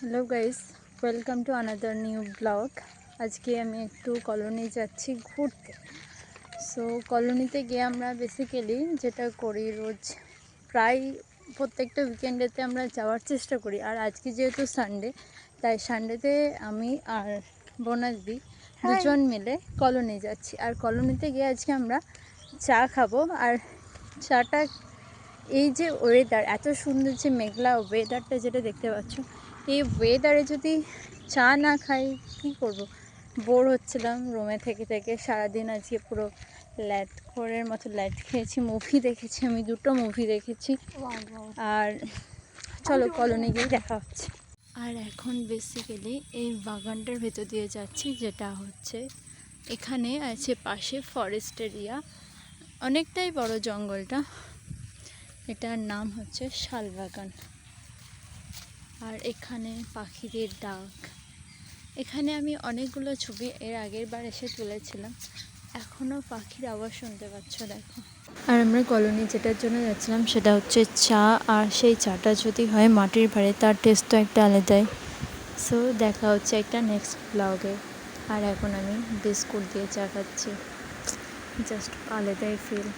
Hello guys, welcome to another new blog. আজকে আমি একটু কলোনি যাচ্ছি ঘুরতে। সো কলোনিতে গিয়ে আমরা বেসিক্যালি যেটা করি রোজ প্রায় প্রত্যেকটা উইকেন্ডেতে আমরা যাওয়ার চেষ্টা করি। আর আজকে যেহেতু সানডে, তাই সানডেতে আমি আর বোনাদি দুজন মিলে কলোনি যাচ্ছি। আর কলোনিতে গিয়ে আজকে আমরা চা খাবো। আর চাটা, এই যে ওয়েদার, এত সুন্দর যে মেঘলা ওয়েদারটা যেটা দেখতে পাচ্ছ, এই ওয়েদারে যদি চা না খাই কী করব। বোর হচ্ছিলাম রুমে থেকে থেকে সারাদিন। আজকে পুরো ল্যাটখোরের মতো ল্যাট খেয়েছি, মুভি দেখেছি, আমি 2টো মুভি দেখেছি। আর চলো কলোনি গিয়ে দেখা হচ্ছে। আর এখন বেসিক্যালি এই বাগানটার ভেতর দিয়ে যাচ্ছি, যেটা হচ্ছে এখানে আছে পাশে ফরেস্ট এরিয়া, অনেকটাই বড় জঙ্গলটা। এটার নাম হচ্ছে শালবাগান। আর এখানে পাখিদের ডাক। এখানে আমি অনেকগুলো ছবি এর আগের বার এসে তুলেছিলাম, এখনও পাখির আওয়াজ শুনতে পাচ্ছ, দেখো। আর আমরা কলোনি যেটার জন্য যাচ্ছিলাম সেটা হচ্ছে চা। আর সেই চাটা যদি হয় মাটির ভাঁড়ে, তার টেস্ট তো একটা আলাদাই। সো দেখা হচ্ছে একটা নেক্সট ব্লগে। আর এখন আমি বিস্কুট দিয়ে চা খাচ্ছি, জাস্ট আলাদাই ফিল।